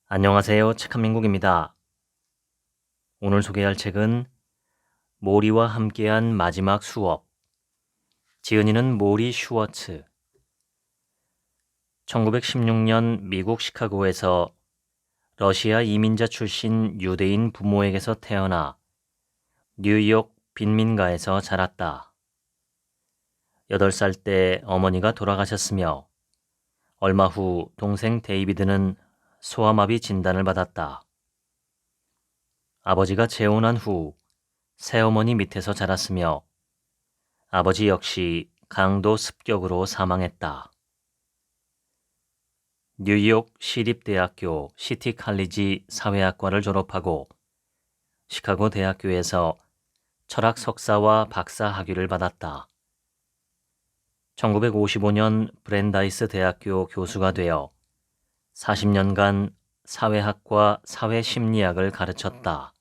안녕하세요. 책 한민국입니다. 오늘 소개할 책은 모리와 함께한 마지막 수업. 지은이는 모리 슈워츠. 1916년 미국 시카고에서 러시아 이민자 출신 유대인 부모에게서 태어나 뉴욕 빈민가에서 자랐다. 8살 때 어머니가 돌아가셨으며 얼마 후 동생 데이비드는 소아마비 진단을 받았다. 아버지가 재혼한 후 새어머니 밑에서 자랐으며 아버지 역시 강도 습격으로 사망했다. 뉴욕 시립대학교 시티 칼리지 사회학과를 졸업하고 시카고 대학교에서 철학 석사와 박사 학위를 받았다. 1955년 브랜다이스 대학교 교수가 되어 40년간 사회학과 사회심리학을 가르쳤다.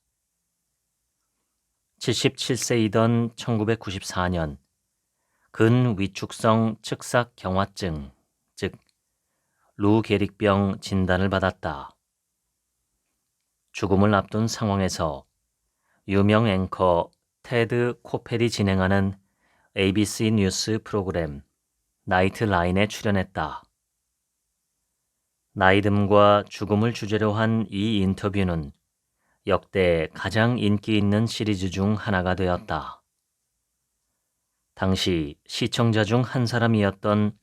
77세이던 1994년 근위축성 측삭 경화증, 즉 루 게릭병 진단을 받았다. 죽음을 앞둔 상황에서 유명 앵커 테드 코펠이 진행하는 ABC 뉴스 프로그램 나이트라인에 출연했다. 나이듦과 죽음을 주제로 한 이 인터뷰는 역대 가장 인기 있는 시리즈 중 하나가 되었다. 당시 시청자 중 한 사람이었던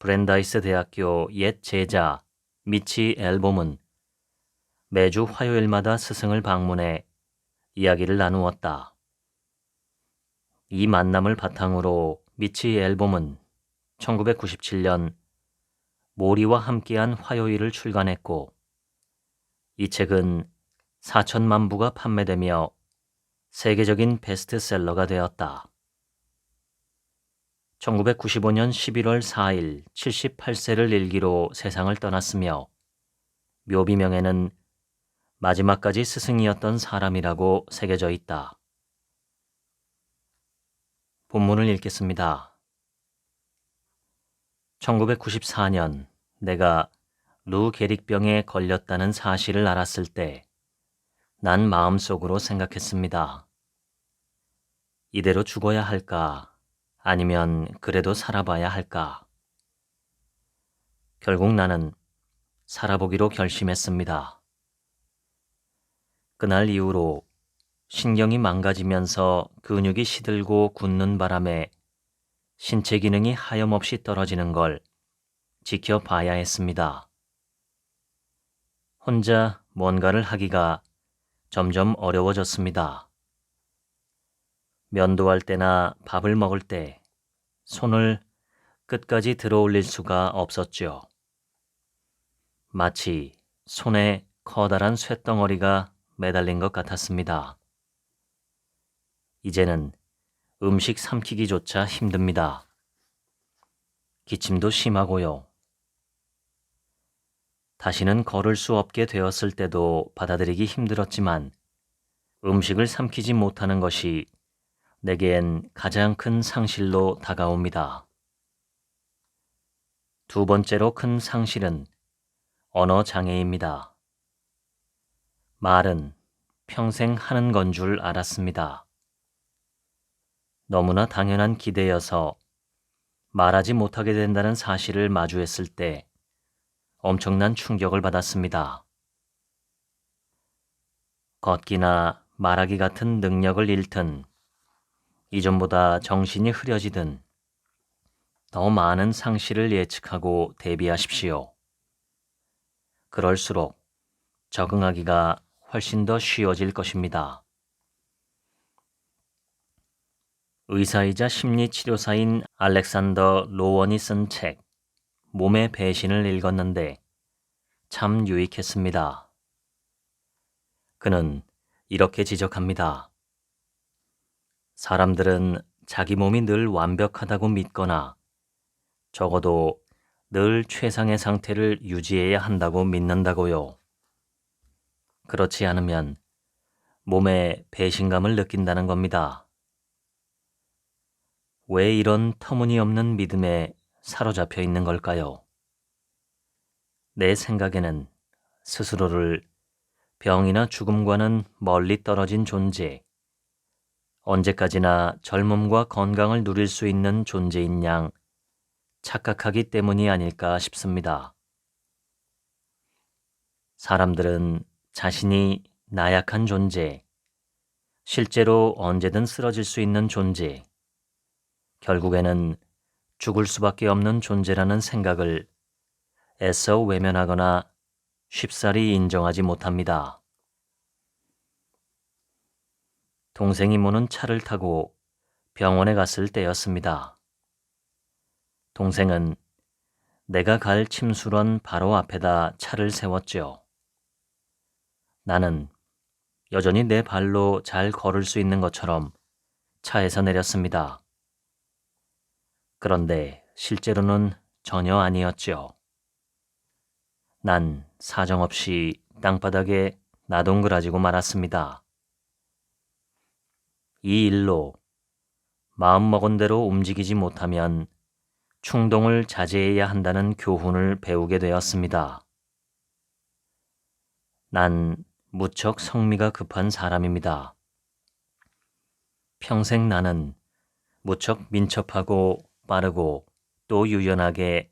브랜다이스 대학교 옛 제자 미치 앨범은 매주 화요일마다 스승을 방문해 이야기를 나누었다. 이 만남을 바탕으로 미치 앨범은 1997년 모리와 함께한 화요일을 출간했고 이 책은 4천만 부가 판매되며 세계적인 베스트셀러가 되었다. 1995년 11월 4일 78세를 일기로 세상을 떠났으며 묘비명에는 마지막까지 스승이었던 사람이라고 새겨져 있다. 본문을 읽겠습니다. 1994년 내가 루 게릭병에 걸렸다는 사실을 알았을 때 난 마음속으로 생각했습니다. 이대로 죽어야 할까? 아니면 그래도 살아봐야 할까? 결국 나는 살아보기로 결심했습니다. 그날 이후로 신경이 망가지면서 근육이 시들고 굳는 바람에 신체 기능이 하염없이 떨어지는 걸 지켜봐야 했습니다. 혼자 뭔가를 하기가 점점 어려워졌습니다. 면도할 때나 밥을 먹을 때 손을 끝까지 들어올릴 수가 없었죠. 마치 손에 커다란 쇳덩어리가 매달린 것 같았습니다. 이제는 음식 삼키기조차 힘듭니다. 기침도 심하고요. 다시는 걸을 수 없게 되었을 때도 받아들이기 힘들었지만 음식을 삼키지 못하는 것이 내겐 가장 큰 상실로 다가옵니다. 두 번째로 큰 상실은 언어 장애입니다. 말은 평생 하는 건 줄 알았습니다. 너무나 당연한 기대여서 말하지 못하게 된다는 사실을 마주했을 때 엄청난 충격을 받았습니다. 걷기나 말하기 같은 능력을 잃든 이전보다 정신이 흐려지든 더 많은 상실을 예측하고 대비하십시오. 그럴수록 적응하기가 훨씬 더 쉬워질 것입니다. 의사이자 심리치료사인 알렉산더 로원이 쓴 책 몸의 배신을 읽었는데 참 유익했습니다. 그는 이렇게 지적합니다. 사람들은 자기 몸이 늘 완벽하다고 믿거나 적어도 늘 최상의 상태를 유지해야 한다고 믿는다고요. 그렇지 않으면 몸에 배신감을 느낀다는 겁니다. 왜 이런 터무니없는 믿음에 사로잡혀 있는 걸까요? 내 생각에는 스스로를 병이나 죽음과는 멀리 떨어진 존재, 언제까지나 젊음과 건강을 누릴 수 있는 존재인 양 착각하기 때문이 아닐까 싶습니다. 사람들은 자신이 나약한 존재, 실제로 언제든 쓰러질 수 있는 존재, 결국에는 죽을 수밖에 없는 존재라는 생각을 애써 외면하거나 쉽사리 인정하지 못합니다. 동생이 모는 차를 타고 병원에 갔을 때였습니다. 동생은 내가 갈 침술원 바로 앞에다 차를 세웠죠. 나는 여전히 내 발로 잘 걸을 수 있는 것처럼 차에서 내렸습니다. 그런데 실제로는 전혀 아니었죠. 난 사정없이 땅바닥에 나동그라지고 말았습니다. 이 일로 마음먹은 대로 움직이지 못하면 충동을 자제해야 한다는 교훈을 배우게 되었습니다. 난 무척 성미가 급한 사람입니다. 평생 나는 무척 민첩하고 빠르고 또 유연하게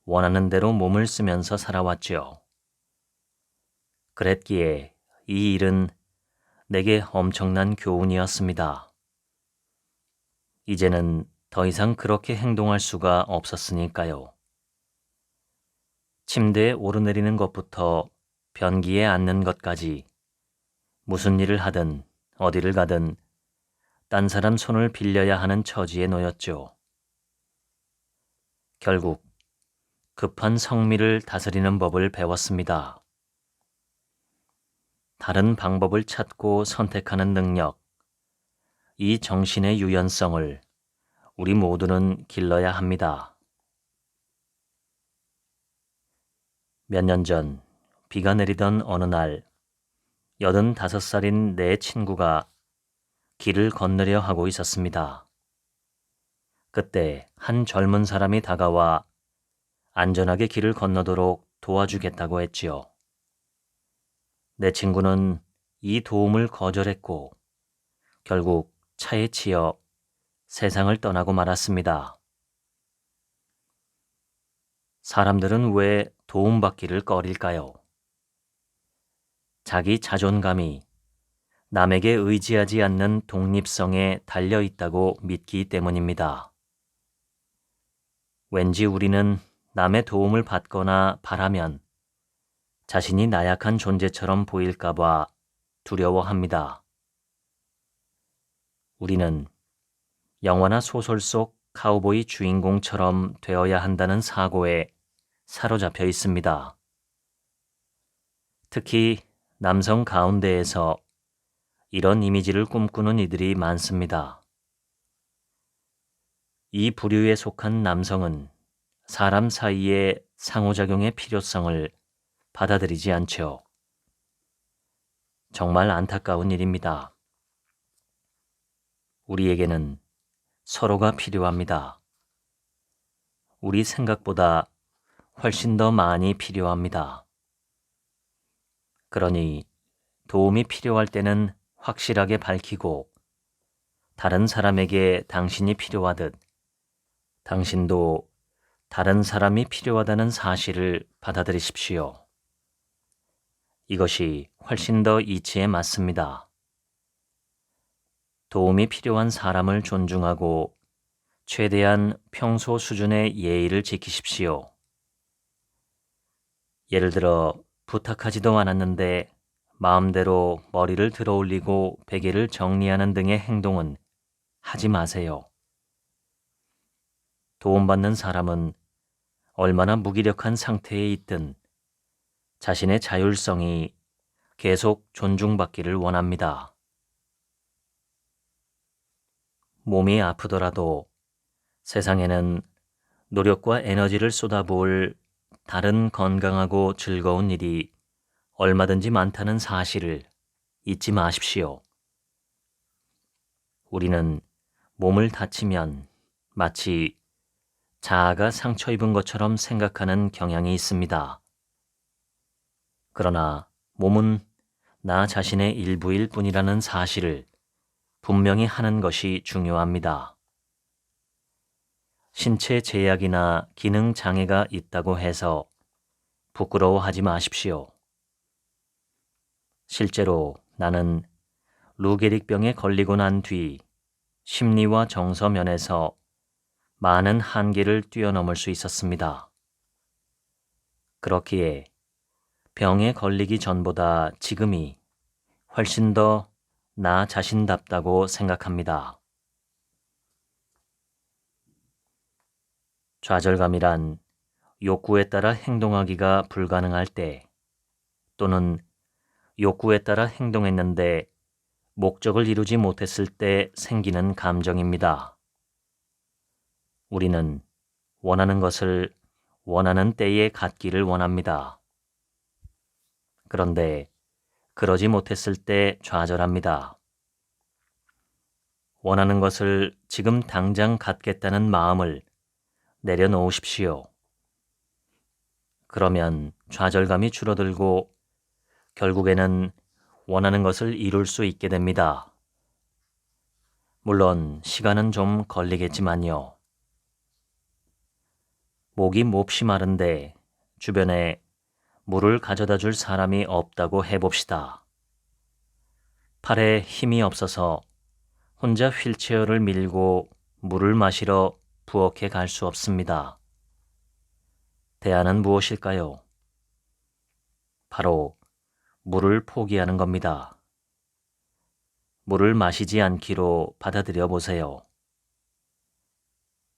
원하는 대로 몸을 쓰면서 살아왔죠. 그랬기에 이 일은 내게 엄청난 교훈이었습니다. 이제는 더 이상 그렇게 행동할 수가 없었으니까요. 침대에 오르내리는 것부터 변기에 앉는 것까지 무슨 일을 하든 어디를 가든 딴 사람 손을 빌려야 하는 처지에 놓였죠. 결국 급한 성미를 다스리는 법을 배웠습니다. 다른 방법을 찾고 선택하는 능력, 이 정신의 유연성을 우리 모두는 길러야 합니다. 몇 년 전 비가 내리던 어느 날 85살인 내 친구가 길을 건너려 하고 있었습니다. 그때 한 젊은 사람이 다가와 안전하게 길을 건너도록 도와주겠다고 했지요. 내 친구는 이 도움을 거절했고 결국 차에 치여 세상을 떠나고 말았습니다. 사람들은 왜 도움받기를 꺼릴까요? 자기 자존감이 남에게 의지하지 않는 독립성에 달려 있다고 믿기 때문입니다. 왠지 우리는 남의 도움을 받거나 바라면 자신이 나약한 존재처럼 보일까봐 두려워합니다. 우리는 영화나 소설 속 카우보이 주인공처럼 되어야 한다는 사고에 사로잡혀 있습니다. 특히 남성 가운데에서 이런 이미지를 꿈꾸는 이들이 많습니다. 이 부류에 속한 남성은 사람 사이의 상호작용의 필요성을 받아들이지 않죠. 정말 안타까운 일입니다. 우리에게는 서로가 필요합니다. 우리 생각보다 훨씬 더 많이 필요합니다. 그러니 도움이 필요할 때는 확실하게 밝히고 다른 사람에게 당신이 필요하듯 당신도 다른 사람이 필요하다는 사실을 받아들이십시오. 이것이 훨씬 더 이치에 맞습니다. 도움이 필요한 사람을 존중하고 최대한 평소 수준의 예의를 지키십시오. 예를 들어 부탁하지도 않았는데 마음대로 머리를 들어 올리고 베개를 정리하는 등의 행동은 하지 마세요. 도움받는 사람은 얼마나 무기력한 상태에 있든 자신의 자율성이 계속 존중받기를 원합니다. 몸이 아프더라도 세상에는 노력과 에너지를 쏟아부을 다른 건강하고 즐거운 일이 얼마든지 많다는 사실을 잊지 마십시오. 우리는 몸을 다치면 마치 자아가 상처 입은 것처럼 생각하는 경향이 있습니다. 그러나 몸은 나 자신의 일부일 뿐이라는 사실을 분명히 하는 것이 중요합니다. 신체 제약이나 기능 장애가 있다고 해서 부끄러워하지 마십시오. 실제로 나는 루게릭병에 걸리고 난 뒤 심리와 정서 면에서 많은 한계를 뛰어넘을 수 있었습니다. 그렇기에 병에 걸리기 전보다 지금이 훨씬 더 나 자신답다고 생각합니다. 좌절감이란 욕구에 따라 행동하기가 불가능할 때 또는 욕구에 따라 행동했는데 목적을 이루지 못했을 때 생기는 감정입니다. 우리는 원하는 것을 원하는 때에 갖기를 원합니다. 그런데 그러지 못했을 때 좌절합니다. 원하는 것을 지금 당장 갖겠다는 마음을 내려놓으십시오. 그러면 좌절감이 줄어들고 결국에는 원하는 것을 이룰 수 있게 됩니다. 물론 시간은 좀 걸리겠지만요. 목이 몹시 마른데 주변에 물을 가져다 줄 사람이 없다고 해봅시다. 팔에 힘이 없어서 혼자 휠체어를 밀고 물을 마시러 부엌에 갈 수 없습니다. 대안은 무엇일까요? 바로 물을 포기하는 겁니다. 물을 마시지 않기로 받아들여 보세요.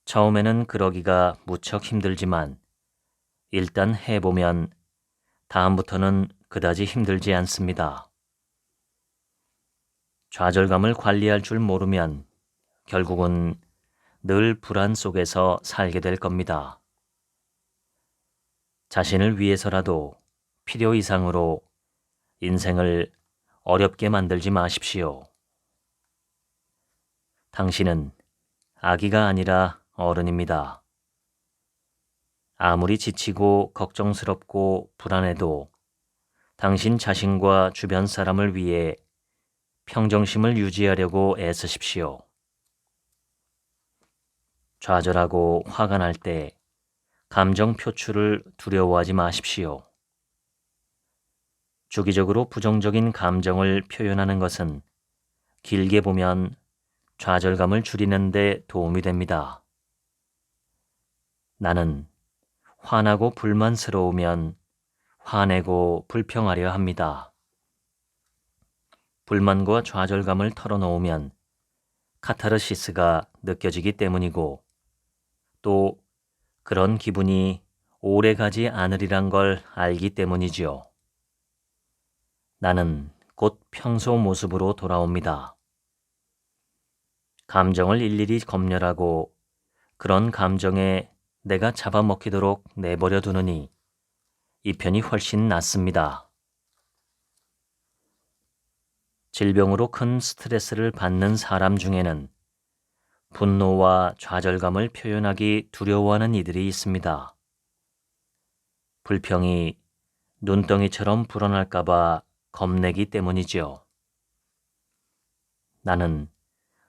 처음에는 그러기가 무척 힘들지만 일단 해보면 다음부터는 그다지 힘들지 않습니다. 좌절감을 관리할 줄 모르면 결국은 늘 불안 속에서 살게 될 겁니다. 자신을 위해서라도 필요 이상으로 인생을 어렵게 만들지 마십시오. 당신은 아기가 아니라 어른입니다. 아무리 지치고 걱정스럽고 불안해도 당신 자신과 주변 사람을 위해 평정심을 유지하려고 애쓰십시오. 좌절하고 화가 날 때 감정 표출을 두려워하지 마십시오. 주기적으로 부정적인 감정을 표현하는 것은 길게 보면 좌절감을 줄이는 데 도움이 됩니다. 나는 화나고 불만스러우면 화내고 불평하려 합니다. 불만과 좌절감을 털어놓으면 카타르시스가 느껴지기 때문이고 또 그런 기분이 오래가지 않으리란 걸 알기 때문이지요. 나는 곧 평소 모습으로 돌아옵니다. 감정을 일일이 검열하고 그런 감정에 내가 잡아먹히도록 내버려 두느니 이 편이 훨씬 낫습니다. 질병으로 큰 스트레스를 받는 사람 중에는 분노와 좌절감을 표현하기 두려워하는 이들이 있습니다. 불평이 눈덩이처럼 불어날까봐 겁내기 때문이지요. 나는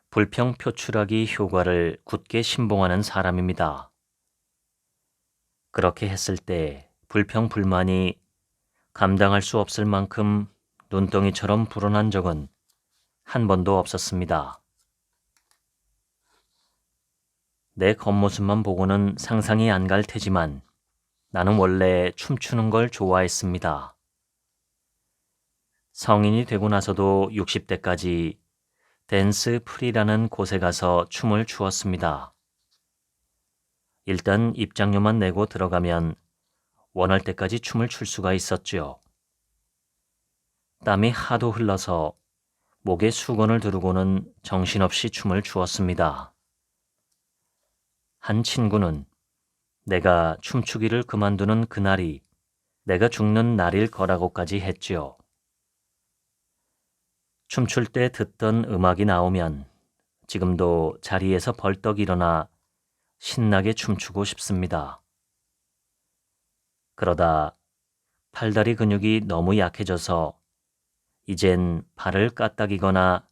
불평 표출하기 효과를 굳게 신봉하는 사람입니다. 그렇게 했을 때 불평 불만이 감당할 수 없을 만큼 눈덩이처럼 불어난 적은 한 번도 없었습니다. 내 겉모습만 보고는 상상이 안 갈 테지만 나는 원래 춤추는 걸 좋아했습니다. 성인이 되고 나서도 60대까지 댄스 프리라는 곳에 가서 춤을 추었습니다. 일단 입장료만 내고 들어가면 원할 때까지 춤을 출 수가 있었죠. 땀이 하도 흘러서 목에 수건을 두르고는 정신없이 춤을 추었습니다. 한 친구는 내가 춤추기를 그만두는 그날이 내가 죽는 날일 거라고까지 했지요. 춤출 때 듣던 음악이 나오면 지금도 자리에서 벌떡 일어나 신나게 춤추고 싶습니다. 그러다 팔다리 근육이 너무 약해져서 이젠 발을 까딱이거나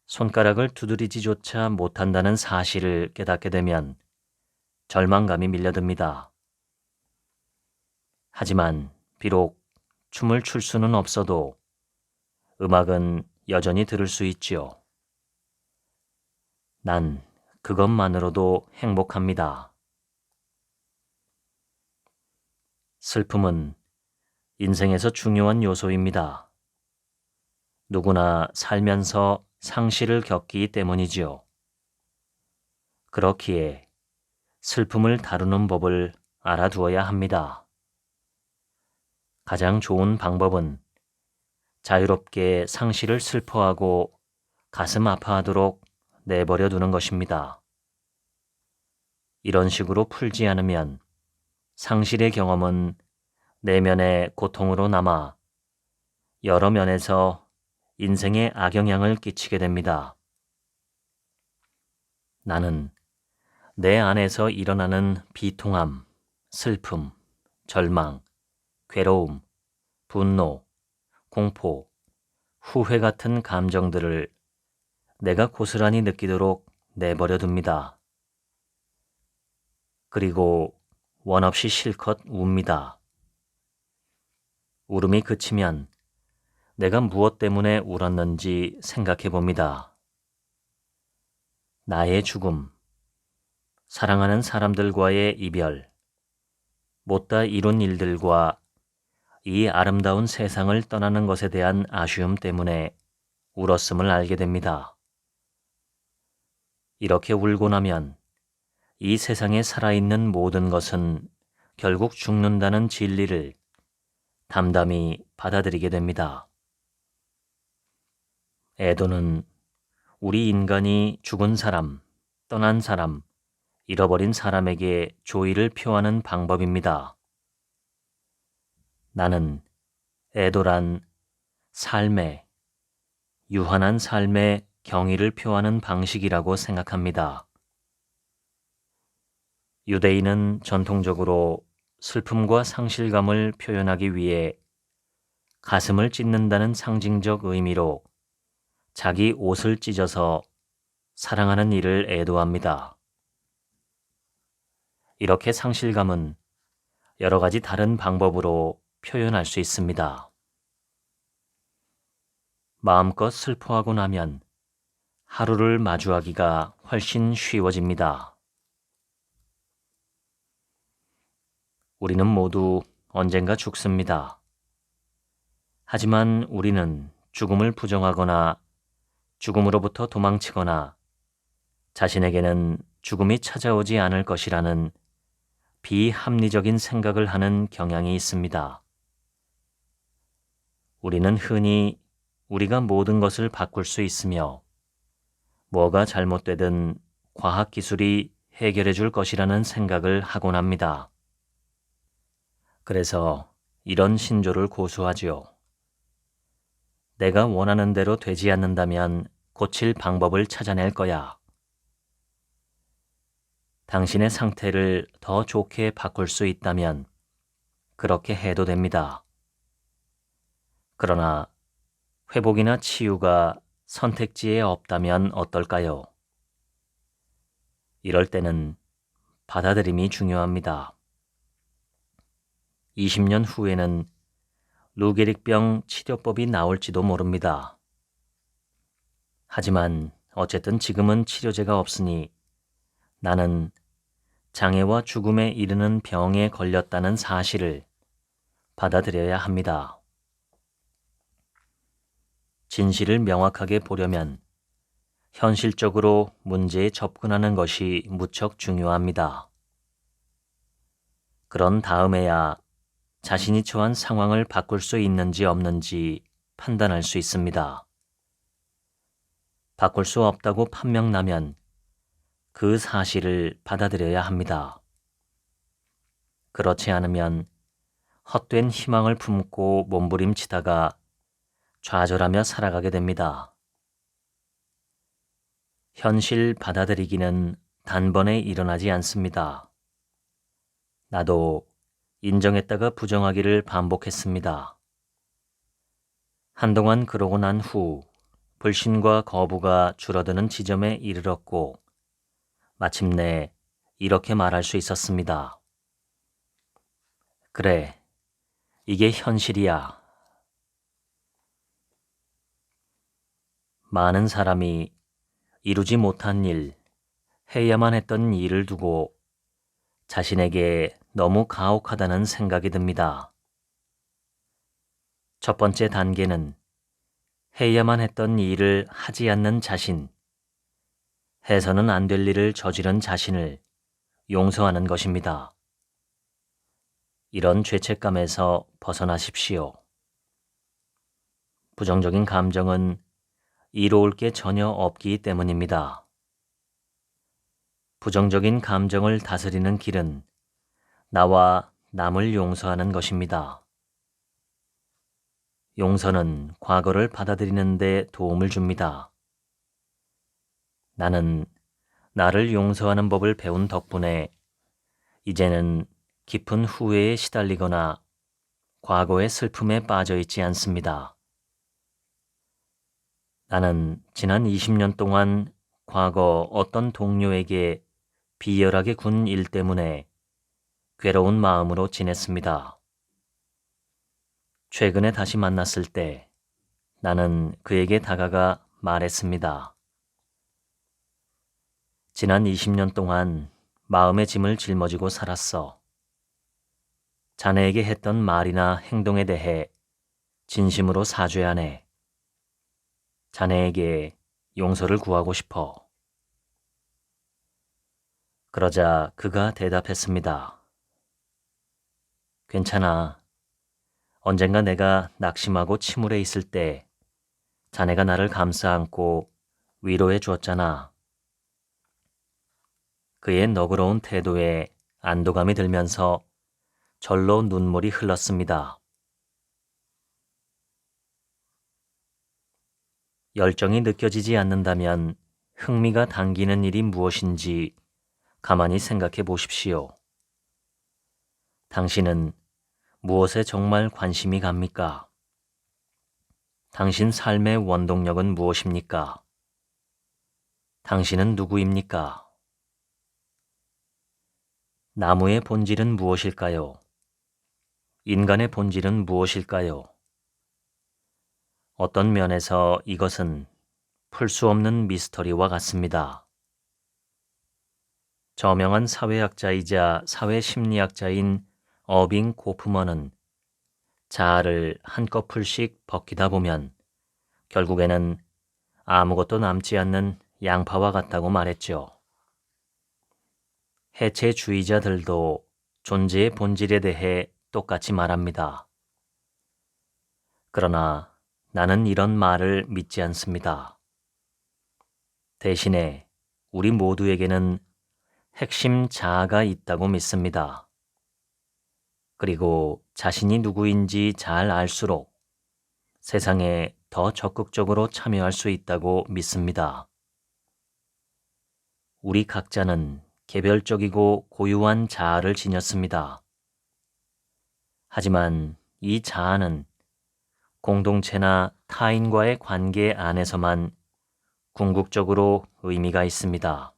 손가락을 두드리지조차 못한다는 사실을 깨닫게 되면 절망감이 밀려듭니다. 하지만 비록 춤을 출 수는 없어도 음악은 여전히 들을 수 있지요. 난 그것만으로도 행복합니다. 슬픔은 인생에서 중요한 요소입니다. 누구나 살면서 상실을 겪기 때문이지요. 그렇기에 슬픔을 다루는 법을 알아두어야 합니다. 가장 좋은 방법은 자유롭게 상실을 슬퍼하고 가슴 아파하도록 내버려 두는 것입니다. 이런 식으로 풀지 않으면 상실의 경험은 내면의 고통으로 남아 여러 면에서 인생에 악영향을 끼치게 됩니다. 나는 내 안에서 일어나는 비통함, 슬픔, 절망, 괴로움, 분노, 공포, 후회 같은 감정들을 내가 고스란히 느끼도록 내버려 둡니다. 그리고 원 없이 실컷 웁니다. 울음이 그치면 내가 무엇 때문에 울었는지 생각해 봅니다. 나의 죽음, 사랑하는 사람들과의 이별, 못다 이룬 일들과 이 아름다운 세상을 떠나는 것에 대한 아쉬움 때문에 울었음을 알게 됩니다. 이렇게 울고 나면 이 세상에 살아있는 모든 것은 결국 죽는다는 진리를 담담히 받아들이게 됩니다. 애도는 우리 인간이 죽은 사람, 떠난 사람, 잃어버린 사람에게 조의를 표하는 방법입니다. 나는 애도란 삶의, 유한한 삶의 경의를 표하는 방식이라고 생각합니다. 유대인은 전통적으로 슬픔과 상실감을 표현하기 위해 가슴을 찢는다는 상징적 의미로 자기 옷을 찢어서 사랑하는 이를 애도합니다. 이렇게 상실감은 여러 가지 다른 방법으로 표현할 수 있습니다. 마음껏 슬퍼하고 나면 하루를 마주하기가 훨씬 쉬워집니다. 우리는 모두 언젠가 죽습니다. 하지만 우리는 죽음을 부정하거나 죽음으로부터 도망치거나 자신에게는 죽음이 찾아오지 않을 것이라는 비합리적인 생각을 하는 경향이 있습니다. 우리는 흔히 우리가 모든 것을 바꿀 수 있으며 뭐가 잘못되든 과학기술이 해결해 줄 것이라는 생각을 하곤 합니다. 그래서 이런 신조를 고수하지요. 내가 원하는 대로 되지 않는다면 고칠 방법을 찾아낼 거야. 당신의 상태를 더 좋게 바꿀 수 있다면 그렇게 해도 됩니다. 그러나 회복이나 치유가 선택지에 없다면 어떨까요? 이럴 때는 받아들임이 중요합니다. 20년 후에는 루게릭병 치료법이 나올지도 모릅니다. 하지만 어쨌든 지금은 치료제가 없으니 나는 장애와 죽음에 이르는 병에 걸렸다는 사실을 받아들여야 합니다. 진실을 명확하게 보려면 현실적으로 문제에 접근하는 것이 무척 중요합니다. 그런 다음에야 자신이 처한 상황을 바꿀 수 있는지 없는지 판단할 수 있습니다. 바꿀 수 없다고 판명나면 그 사실을 받아들여야 합니다. 그렇지 않으면 헛된 희망을 품고 몸부림치다가 좌절하며 살아가게 됩니다. 현실 받아들이기는 단번에 일어나지 않습니다. 나도 인정했다가 부정하기를 반복했습니다. 한동안 그러고 난 후 불신과 거부가 줄어드는 지점에 이르렀고 마침내 이렇게 말할 수 있었습니다. 그래, 이게 현실이야. 많은 사람이 이루지 못한 일, 해야만 했던 일을 두고 자신에게 너무 가혹하다는 생각이 듭니다. 첫 번째 단계는 해야만 했던 일을 하지 않는 자신, 해서는 안 될 일을 저지른 자신을 용서하는 것입니다. 이런 죄책감에서 벗어나십시오. 부정적인 감정은 이로울 게 전혀 없기 때문입니다. 부정적인 감정을 다스리는 길은 나와 남을 용서하는 것입니다. 용서는 과거를 받아들이는 데 도움을 줍니다. 나는 나를 용서하는 법을 배운 덕분에 이제는 깊은 후회에 시달리거나 과거의 슬픔에 빠져 있지 않습니다. 나는 지난 20년 동안 과거 어떤 동료에게 비열하게 군 일 때문에 괴로운 마음으로 지냈습니다. 최근에 다시 만났을 때 나는 그에게 다가가 말했습니다. 지난 20년 동안 마음의 짐을 짊어지고 살았어. 자네에게 했던 말이나 행동에 대해 진심으로 사죄하네. 자네에게 용서를 구하고 싶어. 그러자 그가 대답했습니다. 괜찮아. 언젠가 내가 낙심하고 침울해 있을 때 자네가 나를 감싸 안고 위로해 주었잖아. 그의 너그러운 태도에 안도감이 들면서 절로 눈물이 흘렀습니다. 열정이 느껴지지 않는다면 흥미가 당기는 일이 무엇인지 가만히 생각해 보십시오. 당신은 무엇에 정말 관심이 갑니까? 당신 삶의 원동력은 무엇입니까? 당신은 누구입니까? 나무의 본질은 무엇일까요? 인간의 본질은 무엇일까요? 어떤 면에서 이것은 풀 수 없는 미스터리와 같습니다. 저명한 사회학자이자 사회심리학자인 어빙 고프먼은 자아를 한꺼풀씩 벗기다 보면 결국에는 아무것도 남지 않는 양파와 같다고 말했죠. 해체주의자들도 존재의 본질에 대해 똑같이 말합니다. 그러나 나는 이런 말을 믿지 않습니다. 대신에 우리 모두에게는 핵심 자아가 있다고 믿습니다. 그리고 자신이 누구인지 잘 알수록 세상에 더 적극적으로 참여할 수 있다고 믿습니다. 우리 각자는 개별적이고 고유한 자아를 지녔습니다. 하지만 이 자아는 공동체나 타인과의 관계 안에서만 궁극적으로 의미가 있습니다.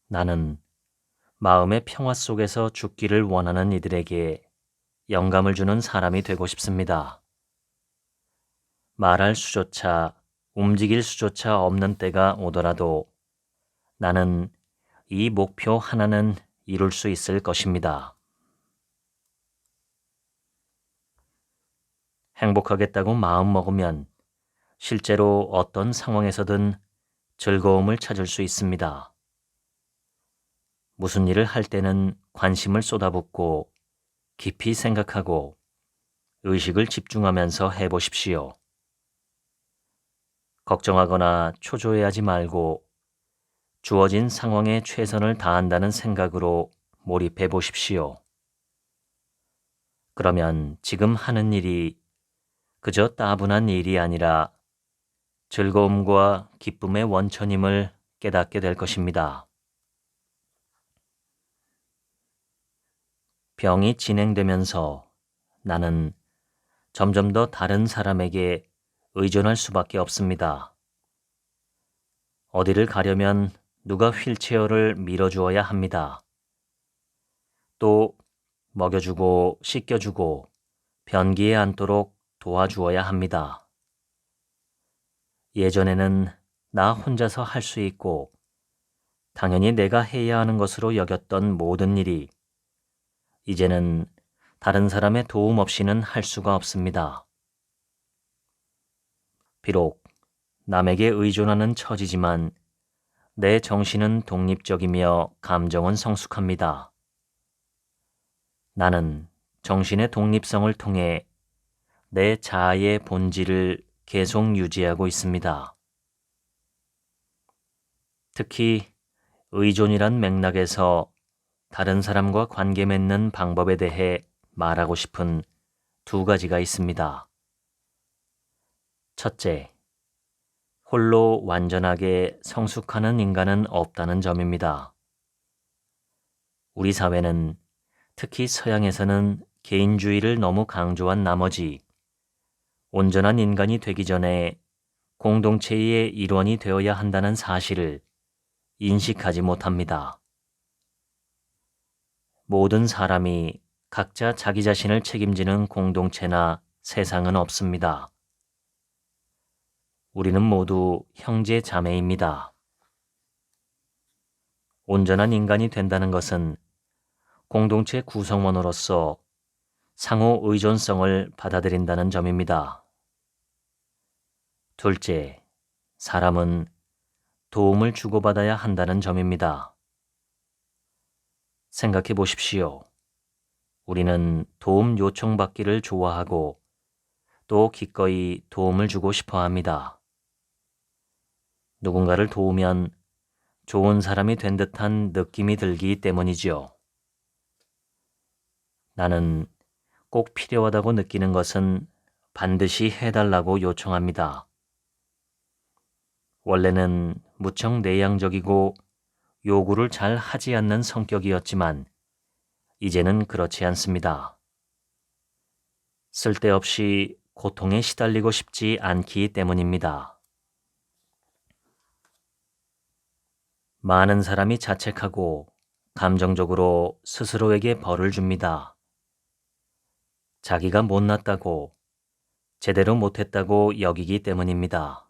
나는 마음의 평화 속에서 죽기를 원하는 이들에게 영감을 주는 사람이 되고 싶습니다. 말할 수조차, 움직일 수조차 없는 때가 오더라도 나는 이 목표 하나는 이룰 수 있을 것입니다. 행복하겠다고 마음먹으면 실제로 어떤 상황에서든 즐거움을 찾을 수 있습니다. 무슨 일을 할 때는 관심을 쏟아붓고 깊이 생각하고 의식을 집중하면서 해보십시오. 걱정하거나 초조해하지 말고 주어진 상황에 최선을 다한다는 생각으로 몰입해 보십시오. 그러면 지금 하는 일이 그저 따분한 일이 아니라 즐거움과 기쁨의 원천임을 깨닫게 될 것입니다. 병이 진행되면서 나는 점점 더 다른 사람에게 의존할 수밖에 없습니다. 어디를 가려면 누가 휠체어를 밀어주어야 합니다. 또 먹여주고 씻겨주고 변기에 앉도록 도와주어야 합니다. 예전에는 나 혼자서 할 수 있고 당연히 내가 해야 하는 것으로 여겼던 모든 일이 이제는 다른 사람의 도움 없이는 할 수가 없습니다. 비록 남에게 의존하는 처지지만 내 정신은 독립적이며 감정은 성숙합니다. 나는 정신의 독립성을 통해 내 자아의 본질을 계속 유지하고 있습니다. 특히 의존이란 맥락에서 다른 사람과 관계 맺는 방법에 대해 말하고 싶은 두 가지가 있습니다. 첫째, 홀로 완전하게 성숙하는 인간은 없다는 점입니다. 우리 사회는 특히 서양에서는 개인주의를 너무 강조한 나머지 온전한 인간이 되기 전에 공동체의 일원이 되어야 한다는 사실을 인식하지 못합니다. 모든 사람이 각자 자기 자신을 책임지는 공동체나 세상은 없습니다. 우리는 모두 형제 자매입니다. 온전한 인간이 된다는 것은 공동체 구성원으로서 상호 의존성을 받아들인다는 점입니다. 둘째, 사람은 도움을 주고받아야 한다는 점입니다. 생각해 보십시오. 우리는 도움 요청받기를 좋아하고 또 기꺼이 도움을 주고 싶어 합니다. 누군가를 도우면 좋은 사람이 된 듯한 느낌이 들기 때문이지요. 나는 꼭 필요하다고 느끼는 것은 반드시 해달라고 요청합니다. 원래는 무척 내향적이고 요구를 잘 하지 않는 성격이었지만 이제는 그렇지 않습니다. 쓸데없이 고통에 시달리고 싶지 않기 때문입니다. 많은 사람이 자책하고 감정적으로 스스로에게 벌을 줍니다. 자기가 못났다고, 제대로 못했다고 여기기 때문입니다.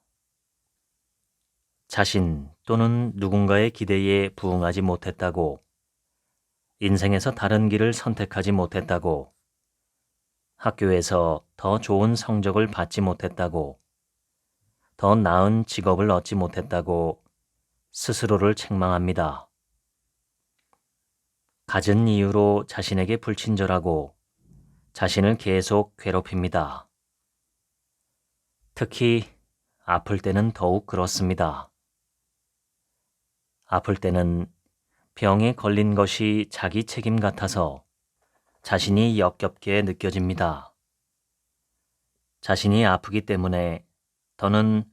자신 또는 누군가의 기대에 부응하지 못했다고, 인생에서 다른 길을 선택하지 못했다고, 학교에서 더 좋은 성적을 받지 못했다고, 더 나은 직업을 얻지 못했다고 스스로를 책망합니다. 갖은 이유로 자신에게 불친절하고 자신을 계속 괴롭힙니다. 특히 아플 때는 더욱 그렇습니다. 아플 때는 병에 걸린 것이 자기 책임 같아서 자신이 역겹게 느껴집니다. 자신이 아프기 때문에 더는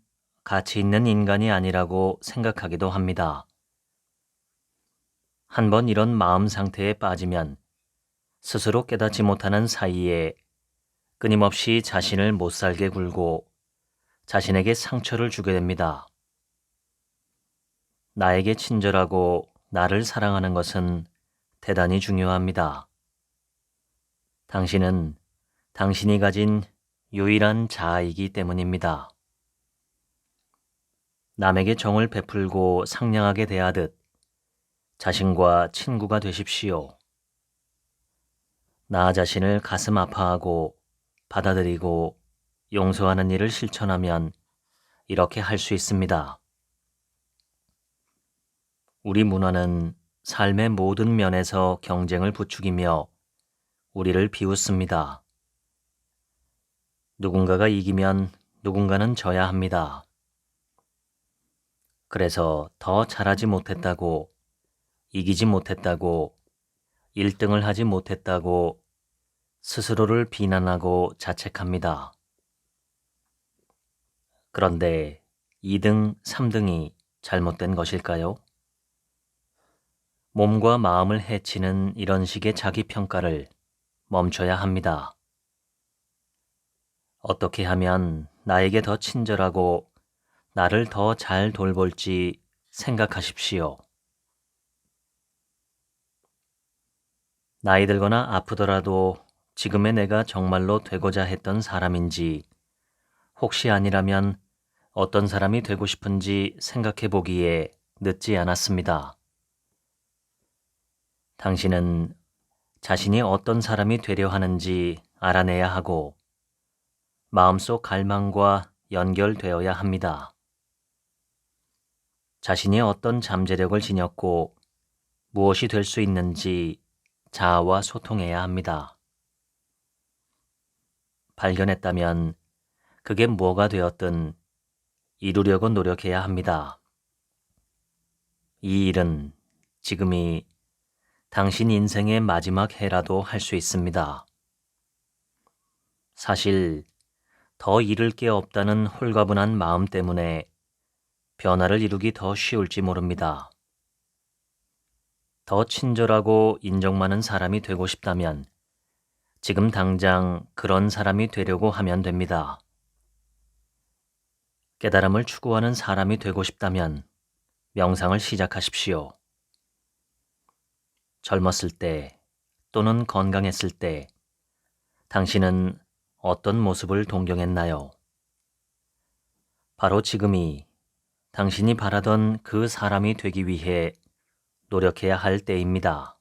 가치 있는 인간이 아니라고 생각하기도 합니다. 한번 이런 마음 상태에 빠지면 스스로 깨닫지 못하는 사이에 끊임없이 자신을 못살게 굴고 자신에게 상처를 주게 됩니다. 나에게 친절하고 나를 사랑하는 것은 대단히 중요합니다. 당신은 당신이 가진 유일한 자아이기 때문입니다. 남에게 정을 베풀고 상냥하게 대하듯 자신과 친구가 되십시오. 나 자신을 가슴 아파하고 받아들이고 용서하는 일을 실천하면 이렇게 할 수 있습니다. 우리 문화는 삶의 모든 면에서 경쟁을 부추기며 우리를 비웃습니다. 누군가가 이기면 누군가는 져야 합니다. 그래서 더 잘하지 못했다고, 이기지 못했다고, 1등을 하지 못했다고 스스로를 비난하고 자책합니다. 그런데 2등, 3등이 잘못된 것일까요? 몸과 마음을 해치는 이런 식의 자기평가를 멈춰야 합니다. 어떻게 하면 나에게 더 친절하고 나를 더 잘 돌볼지 생각하십시오. 나이 들거나 아프더라도 지금의 내가 정말로 되고자 했던 사람인지, 혹시 아니라면 어떤 사람이 되고 싶은지 생각해 보기에 늦지 않았습니다. 당신은 자신이 어떤 사람이 되려 하는지 알아내야 하고 마음속 갈망과 연결되어야 합니다. 자신이 어떤 잠재력을 지녔고 무엇이 될 수 있는지 자아와 소통해야 합니다. 발견했다면 그게 뭐가 되었든 이루려고 노력해야 합니다. 이 일은 지금이 당신 인생의 마지막 해라도 할 수 있습니다. 사실 더 잃을 게 없다는 홀가분한 마음 때문에 변화를 이루기 더 쉬울지 모릅니다. 더 친절하고 인정 많은 사람이 되고 싶다면 지금 당장 그런 사람이 되려고 하면 됩니다. 깨달음을 추구하는 사람이 되고 싶다면 명상을 시작하십시오. 젊었을 때 또는 건강했을 때 당신은 어떤 모습을 동경했나요? 바로 지금이 당신이 바라던 그 사람이 되기 위해 노력해야 할 때입니다.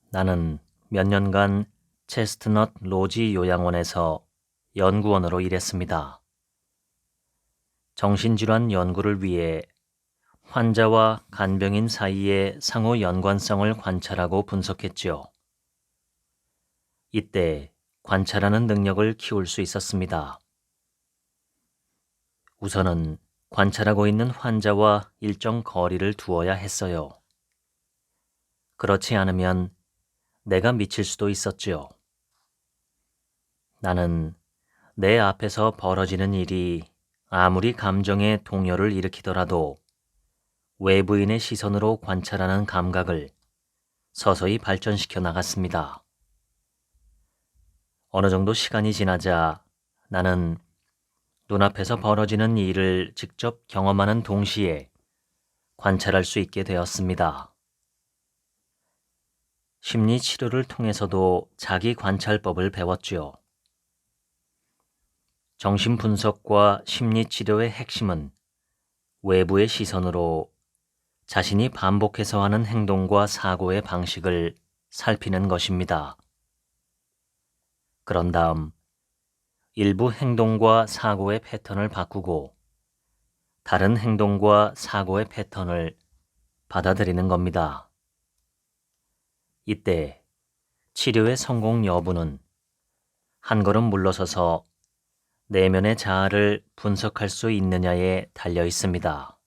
나는 몇 년간 체스트넛 로지 요양원에서 연구원으로 일했습니다. 정신질환 연구를 위해 환자와 간병인 사이의 상호 연관성을 관찰하고 분석했지요. 이때 관찰하는 능력을 키울 수 있었습니다. 우선은 관찰하고 있는 환자와 일정 거리를 두어야 했어요. 그렇지 않으면 내가 미칠 수도 있었지요. 나는 내 앞에서 벌어지는 일이 아무리 감정의 동요를 일으키더라도 외부인의 시선으로 관찰하는 감각을 서서히 발전시켜 나갔습니다. 어느 정도 시간이 지나자 나는 눈앞에서 벌어지는 일을 직접 경험하는 동시에 관찰할 수 있게 되었습니다. 심리 치료를 통해서도 자기 관찰법을 배웠지요. 정신 분석과 심리 치료의 핵심은 외부의 시선으로 자신이 반복해서 하는 행동과 사고의 방식을 살피는 것입니다. 그런 다음 일부 행동과 사고의 패턴을 바꾸고 다른 행동과 사고의 패턴을 받아들이는 겁니다. 이때 치료의 성공 여부는 한 걸음 물러서서 내면의 자아를 분석할 수 있느냐에 달려 있습니다.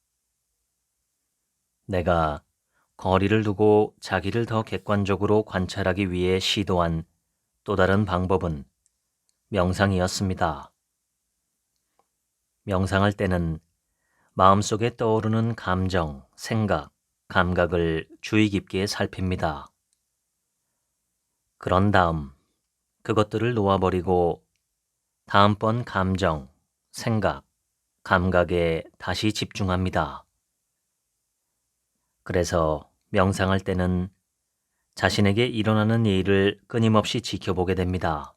내가 거리를 두고 자기를 더 객관적으로 관찰하기 위해 시도한 또 다른 방법은 명상이었습니다. 명상할 때는 마음속에 떠오르는 감정, 생각, 감각을 주의 깊게 살핍니다. 그런 다음 그것들을 놓아버리고 다음번 감정, 생각, 감각에 다시 집중합니다. 그래서 명상할 때는 자신에게 일어나는 일을 끊임없이 지켜보게 됩니다.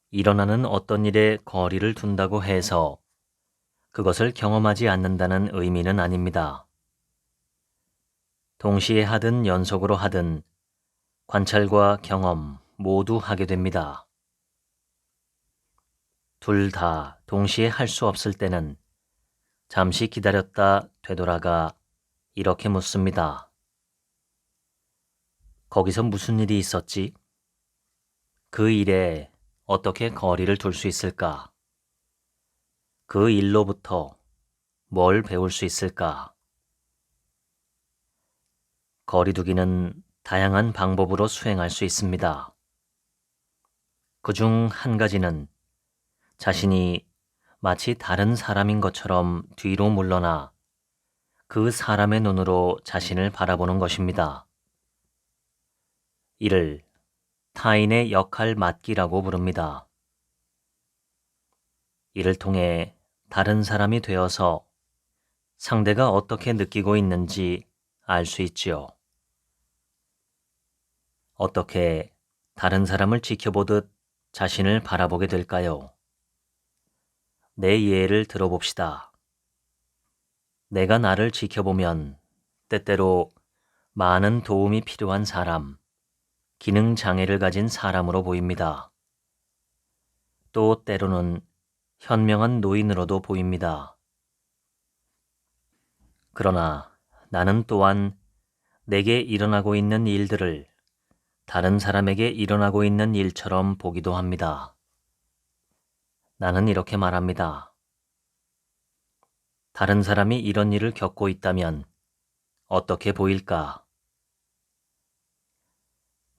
일어나는 어떤 일에 거리를 둔다고 해서 그것을 경험하지 않는다는 의미는 아닙니다. 동시에 하든 연속으로 하든 관찰과 경험 모두 하게 됩니다. 둘 다 동시에 할 수 없을 때는 잠시 기다렸다 되돌아가 이렇게 묻습니다. 거기서 무슨 일이 있었지? 그 일에 어떻게 거리를 둘 수 있을까? 그 일로부터 뭘 배울 수 있을까? 거리두기는 다양한 방법으로 수행할 수 있습니다. 그중 한 가지는 자신이 마치 다른 사람인 것처럼 뒤로 물러나 그 사람의 눈으로 자신을 바라보는 것입니다. 이를 타인의 역할 맡기라고 부릅니다. 이를 통해 다른 사람이 되어서 상대가 어떻게 느끼고 있는지 알 수 있지요. 어떻게 다른 사람을 지켜보듯 자신을 바라보게 될까요? 내 예를 들어봅시다. 내가 나를 지켜보면 때때로 많은 도움이 필요한 사람, 기능 장애를 가진 사람으로 보입니다. 또 때로는 현명한 노인으로도 보입니다. 그러나 나는 또한 내게 일어나고 있는 일들을 다른 사람에게 일어나고 있는 일처럼 보기도 합니다. 나는 이렇게 말합니다. 다른 사람이 이런 일을 겪고 있다면 어떻게 보일까?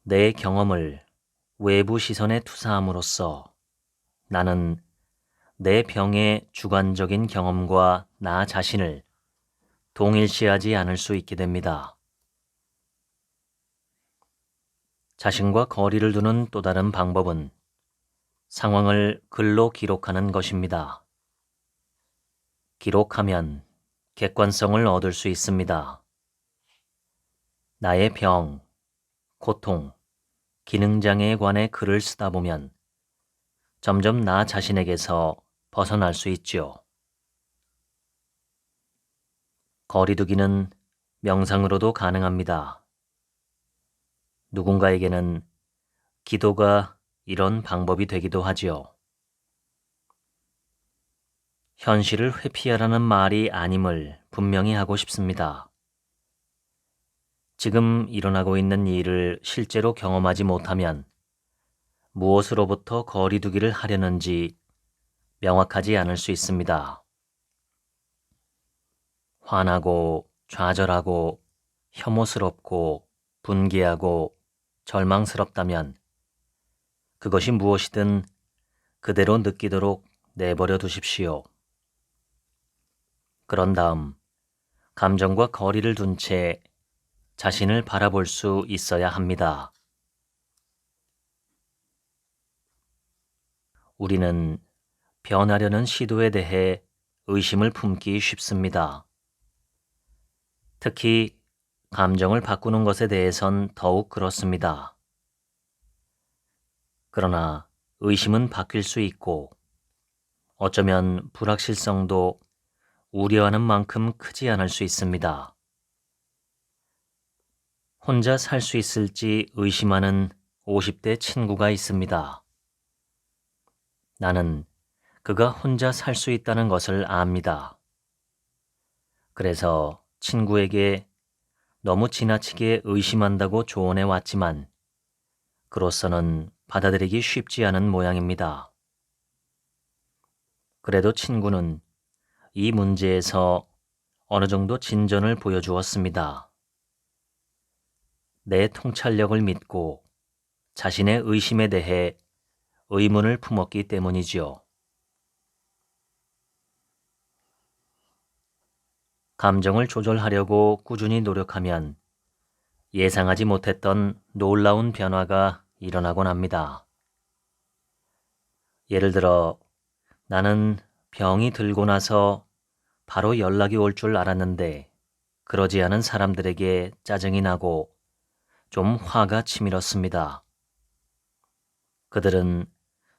내 경험을 외부 시선에 투사함으로써 나는 내 병의 주관적인 경험과 나 자신을 동일시하지 않을 수 있게 됩니다. 자신과 거리를 두는 또 다른 방법은 상황을 글로 기록하는 것입니다. 기록하면 객관성을 얻을 수 있습니다. 나의 병, 고통, 기능장애에 관해 글을 쓰다 보면 점점 나 자신에게서 벗어날 수 있지요. 거리두기는 명상으로도 가능합니다. 누군가에게는 기도가 이런 방법이 되기도 하지요. 현실을 회피하라는 말이 아님을 분명히 하고 싶습니다. 지금 일어나고 있는 일을 실제로 경험하지 못하면 무엇으로부터 거리두기를 하려는지 명확하지 않을 수 있습니다. 화나고 좌절하고 혐오스럽고 분개하고 절망스럽다면 그것이 무엇이든 그대로 느끼도록 내버려 두십시오. 그런 다음 감정과 거리를 둔 채 자신을 바라볼 수 있어야 합니다. 우리는 변하려는 시도에 대해 의심을 품기 쉽습니다. 특히 감정을 바꾸는 것에 대해선 더욱 그렇습니다. 그러나 의심은 바뀔 수 있고 어쩌면 불확실성도 우려하는 만큼 크지 않을 수 있습니다. 혼자 살 수 있을지 의심하는 50대 친구가 있습니다. 나는 그가 혼자 살 수 있다는 것을 압니다. 그래서 친구에게 너무 지나치게 의심한다고 조언해 왔지만 그로서는 받아들이기 쉽지 않은 모양입니다. 그래도 친구는 이 문제에서 어느 정도 진전을 보여주었습니다. 내 통찰력을 믿고 자신의 의심에 대해 의문을 품었기 때문이지요. 감정을 조절하려고 꾸준히 노력하면 예상하지 못했던 놀라운 변화가 일어나곤 합니다. 예를 들어 나는 병이 들고 나서 바로 연락이 올 줄 알았는데 그러지 않은 사람들에게 짜증이 나고 좀 화가 치밀었습니다. 그들은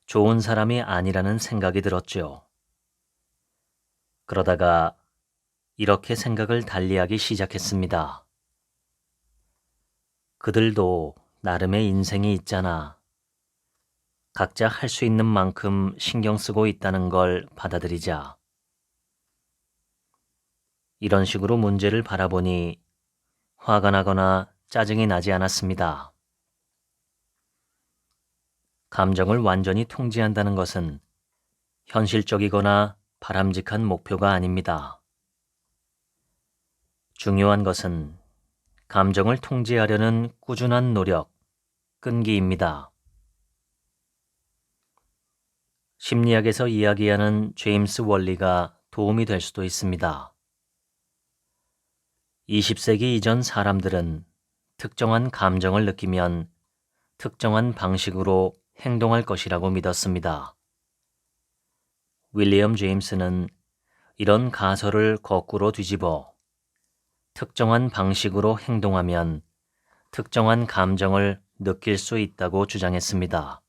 좋은 사람이 아니라는 생각이 들었죠. 그러다가 이렇게 생각을 달리하기 시작했습니다. 그들도 나름의 인생이 있잖아. 각자 할 수 있는 만큼 신경 쓰고 있다는 걸 받아들이자. 이런 식으로 문제를 바라보니 화가 나거나 짜증이 나지 않았습니다. 감정을 완전히 통제한다는 것은 현실적이거나 바람직한 목표가 아닙니다. 중요한 것은 감정을 통제하려는 꾸준한 노력, 끈기입니다. 심리학에서 이야기하는 제임스 원리가 도움이 될 수도 있습니다. 20세기 이전 사람들은 특정한 감정을 느끼면 특정한 방식으로 행동할 것이라고 믿었습니다. 윌리엄 제임스는 이런 가설을 거꾸로 뒤집어 특정한 방식으로 행동하면 특정한 감정을 느낄 수 있다고 주장했습니다.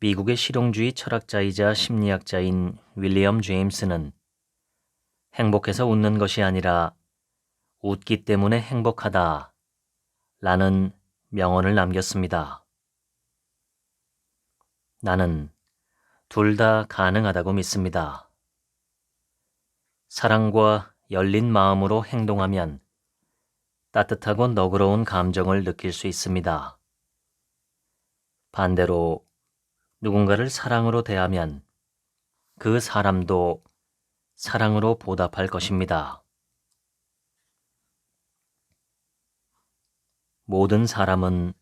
미국의 실용주의 철학자이자 심리학자인 윌리엄 제임스는 행복해서 웃는 것이 아니라 웃기 때문에 행복하다 라는 명언을 남겼습니다. 나는 둘 다 가능하다고 믿습니다. 사랑과 열린 마음으로 행동하면 따뜻하고 너그러운 감정을 느낄 수 있습니다. 반대로 누군가를 사랑으로 대하면 그 사람도 사랑으로 보답할 것입니다. 모든 사람은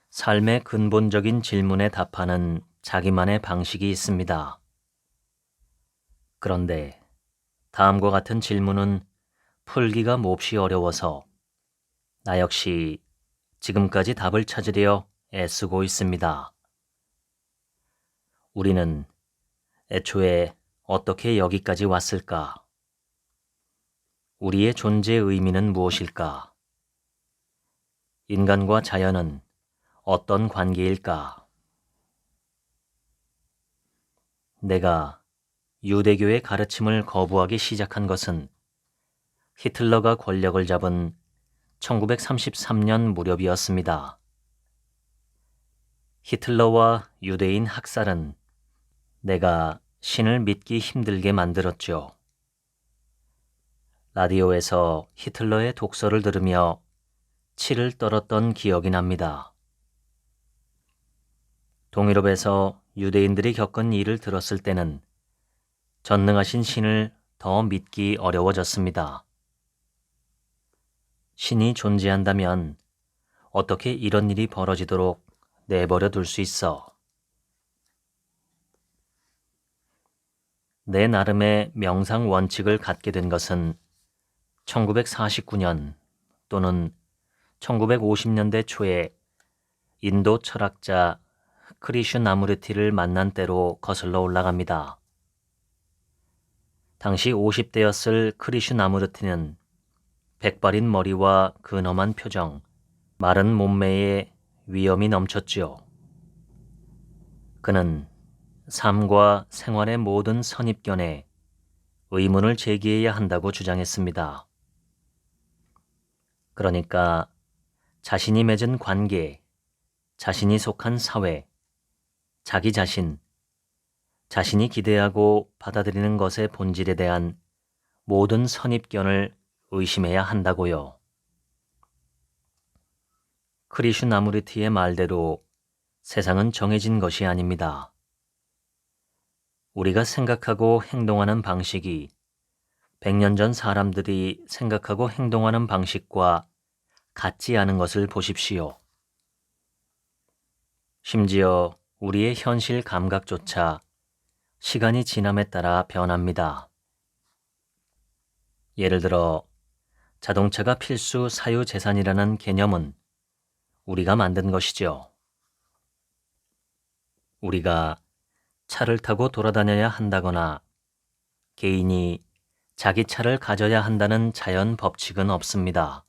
삶의 근본적인 질문에 답하는 자기만의 방식이 있습니다. 그런데 다음과 같은 질문은 풀기가 몹시 어려워서 나 역시 지금까지 답을 찾으려 애쓰고 있습니다. 우리는 애초에 어떻게 여기까지 왔을까? 우리의 존재의 의미는 무엇일까? 인간과 자연은 어떤 관계일까? 내가 유대교의 가르침을 거부하기 시작한 것은 히틀러가 권력을 잡은 1933년 무렵이었습니다. 히틀러와 유대인 학살은 내가 신을 믿기 힘들게 만들었죠. 라디오에서 히틀러의 독서를 들으며 치를 떨었던 기억이 납니다. 동유럽에서 유대인들이 겪은 일을 들었을 때는 전능하신 신을 더 믿기 어려워졌습니다. 신이 존재한다면 어떻게 이런 일이 벌어지도록 내버려 둘 수 있어? 내 나름의 명상 원칙을 갖게 된 것은 1949년 또는 1950년대 초에 인도 철학자 크리슈나무르티를 만난 때로 거슬러 올라갑니다. 당시 50대였을 크리슈나무르티는 백발인 머리와 근엄한 표정, 마른 몸매에 위엄이 넘쳤지요. 그는 삶과 생활의 모든 선입견에 의문을 제기해야 한다고 주장했습니다. 그러니까 자신이 맺은 관계, 자신이 속한 사회, 자기 자신, 자신이 기대하고 받아들이는 것의 본질에 대한 모든 선입견을 의심해야 한다고요. 크리슈나무르티의 말대로 세상은 정해진 것이 아닙니다. 우리가 생각하고 행동하는 방식이 100년 전 사람들이 생각하고 행동하는 방식과 같지 않은 것을 보십시오. 심지어 우리의 현실 감각조차 시간이 지남에 따라 변합니다. 예를 들어 자동차가 필수 사유재산이라는 개념은 우리가 만든 것이죠. 우리가 차를 타고 돌아다녀야 한다거나 개인이 자기 차를 가져야 한다는 자연 법칙은 없습니다.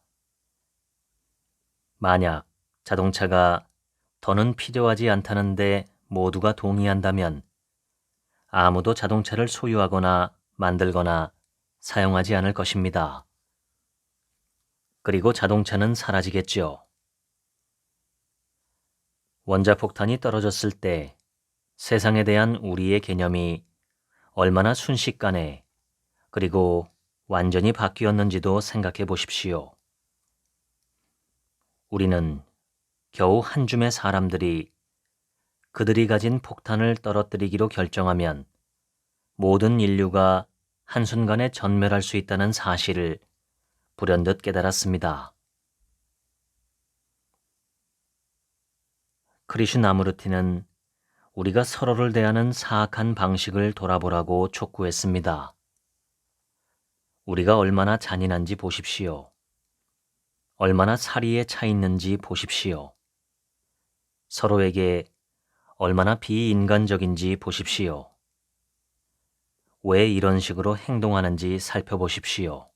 만약 자동차가 더는 필요하지 않다는데 모두가 동의한다면 아무도 자동차를 소유하거나 만들거나 사용하지 않을 것입니다. 그리고 자동차는 사라지겠죠. 원자폭탄이 떨어졌을 때 세상에 대한 우리의 개념이 얼마나 순식간에 그리고 완전히 바뀌었는지도 생각해 보십시오. 우리는 겨우 한 줌의 사람들이 그들이 가진 폭탄을 떨어뜨리기로 결정하면 모든 인류가 한순간에 전멸할 수 있다는 사실을 불현듯 깨달았습니다. 크리슈나무르티는 우리가 서로를 대하는 사악한 방식을 돌아보라고 촉구했습니다. 우리가 얼마나 잔인한지 보십시오. 얼마나 사리에 차 있는지 보십시오. 서로에게 얼마나 비인간적인지 보십시오. 왜 이런 식으로 행동하는지 살펴보십시오.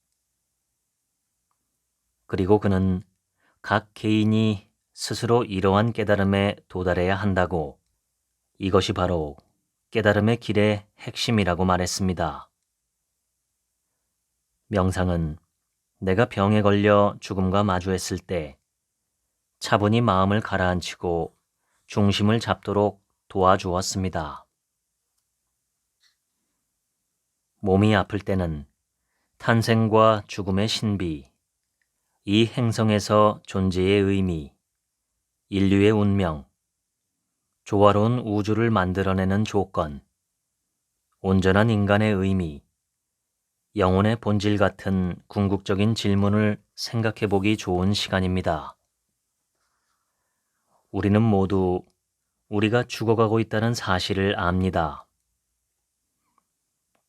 그리고 그는 각 개인이 스스로 이러한 깨달음에 도달해야 한다고, 이것이 바로 깨달음의 길의 핵심이라고 말했습니다. 명상은 내가 병에 걸려 죽음과 마주했을 때 차분히 마음을 가라앉히고 중심을 잡도록 도와주었습니다. 몸이 아플 때는 탄생과 죽음의 신비, 이 행성에서 존재의 의미, 인류의 운명, 조화로운 우주를 만들어내는 조건, 온전한 인간의 의미, 영혼의 본질 같은 궁극적인 질문을 생각해보기 좋은 시간입니다. 우리는 모두 우리가 죽어가고 있다는 사실을 압니다.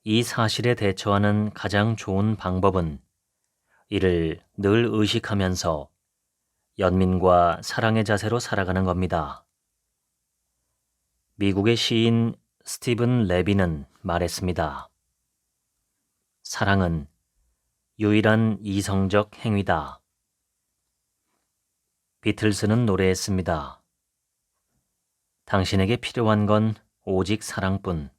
이 사실에 대처하는 가장 좋은 방법은 이를 늘 의식하면서 연민과 사랑의 자세로 살아가는 겁니다. 미국의 시인 스티븐 레비는 말했습니다. 사랑은 유일한 이성적 행위다. 비틀스는 노래했습니다. 당신에게 필요한 건 오직 사랑뿐.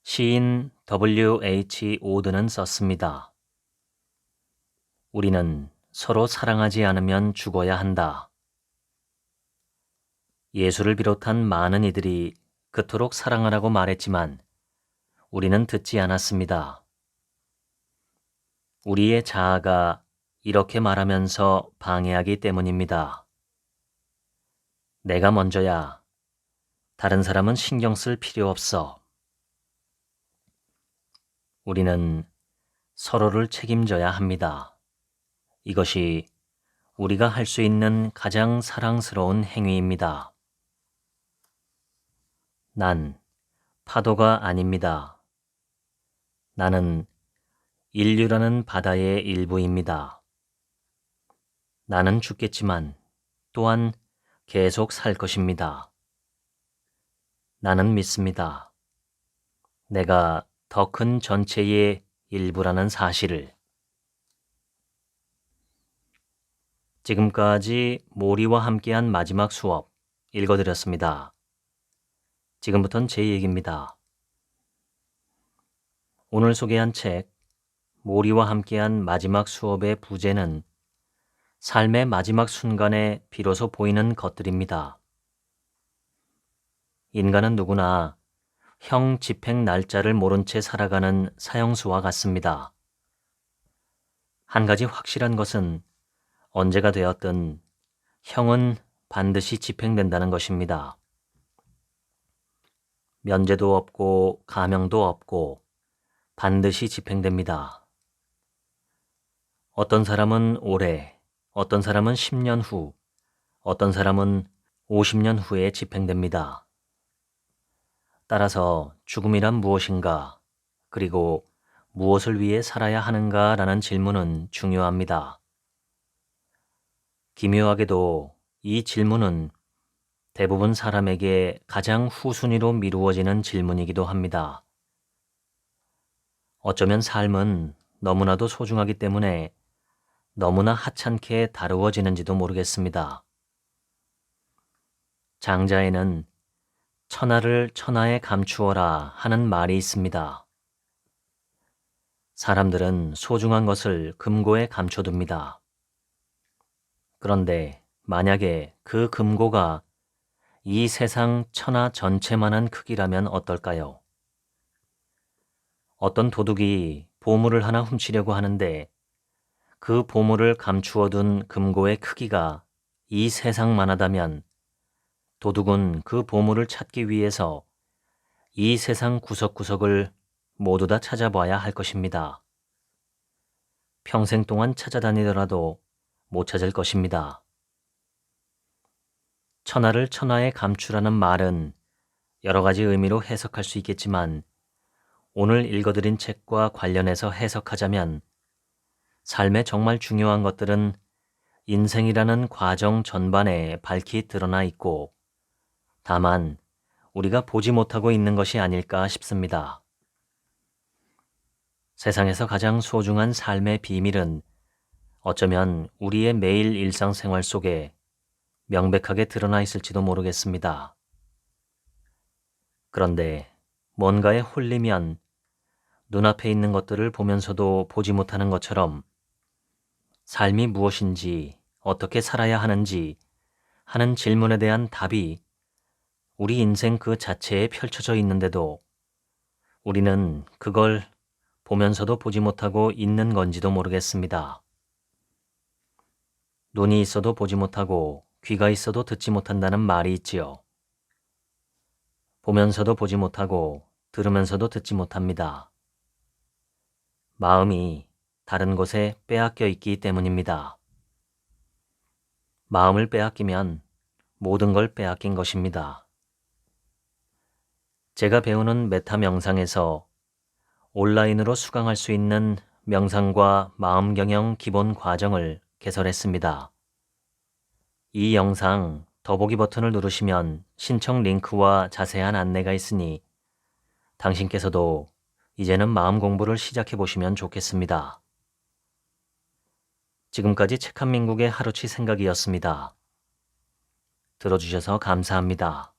시인 W.H. 오드는 썼습니다. 우리는 서로 사랑하지 않으면 죽어야 한다. 예수를 비롯한 많은 이들이 그토록 사랑하라고 말했지만 우리는 듣지 않았습니다. 우리의 자아가 이렇게 말하면서 방해하기 때문입니다. 내가 먼저야. 다른 사람은 신경 쓸 필요 없어. 우리는 서로를 책임져야 합니다. 이것이 우리가 할 수 있는 가장 사랑스러운 행위입니다. 난 파도가 아닙니다. 나는 인류라는 바다의 일부입니다. 나는 죽겠지만 또한 계속 살 것입니다. 나는 믿습니다. 내가 더 큰 전체의 일부라는 사실을. 지금까지 모리와 함께한 마지막 수업 읽어드렸습니다. 지금부터는 제 얘기입니다. 오늘 소개한 책 모리와 함께한 마지막 수업의 부제는 삶의 마지막 순간에 비로소 보이는 것들입니다. 인간은 누구나 형 집행 날짜를 모른 채 살아가는 사형수와 같습니다. 한 가지 확실한 것은 언제가 되었든 형은 반드시 집행된다는 것입니다. 면제도 없고 감형도 없고 반드시 집행됩니다. 어떤 사람은 올해, 어떤 사람은 10년 후, 어떤 사람은 50년 후에 집행됩니다. 따라서 죽음이란 무엇인가, 그리고 무엇을 위해 살아야 하는가라는 질문은 중요합니다. 기묘하게도 이 질문은 대부분 사람에게 가장 후순위로 미루어지는 질문이기도 합니다. 어쩌면 삶은 너무나도 소중하기 때문에 너무나 하찮게 다루어지는지도 모르겠습니다. 장자에는 천하를 천하에 감추어라 하는 말이 있습니다. 사람들은 소중한 것을 금고에 감춰둡니다. 그런데 만약에 그 금고가 이 세상 천하 전체만한 크기라면 어떨까요? 어떤 도둑이 보물을 하나 훔치려고 하는데 그 보물을 감추어둔 금고의 크기가 이 세상만하다면 도둑은 그 보물을 찾기 위해서 이 세상 구석구석을 모두 다 찾아봐야 할 것입니다. 평생 동안 찾아다니더라도 못 찾을 것입니다. 천하를 천하에 감추라는 말은 여러 가지 의미로 해석할 수 있겠지만 오늘 읽어드린 책과 관련해서 해석하자면 삶에 정말 중요한 것들은 인생이라는 과정 전반에 밝히 드러나 있고 다만 우리가 보지 못하고 있는 것이 아닐까 싶습니다. 세상에서 가장 소중한 삶의 비밀은 어쩌면 우리의 매일 일상생활 속에 명백하게 드러나 있을지도 모르겠습니다. 그런데 뭔가에 홀리면 눈앞에 있는 것들을 보면서도 보지 못하는 것처럼 삶이 무엇인지 어떻게 살아야 하는지 하는 질문에 대한 답이 우리 인생 그 자체에 펼쳐져 있는데도 우리는 그걸 보면서도 보지 못하고 있는 건지도 모르겠습니다. 눈이 있어도 보지 못하고 귀가 있어도 듣지 못한다는 말이 있지요. 보면서도 보지 못하고 들으면서도 듣지 못합니다. 마음이 다른 곳에 빼앗겨 있기 때문입니다. 마음을 빼앗기면 모든 걸 빼앗긴 것입니다. 제가 배우는 메타 명상에서 온라인으로 수강할 수 있는 명상과 마음 경영 기본 과정을 개설했습니다. 이 영상 더보기 버튼을 누르시면 신청 링크와 자세한 안내가 있으니 당신께서도 이제는 마음 공부를 시작해 보시면 좋겠습니다. 지금까지 책 한 민국의 하루치 생각이었습니다. 들어주셔서 감사합니다.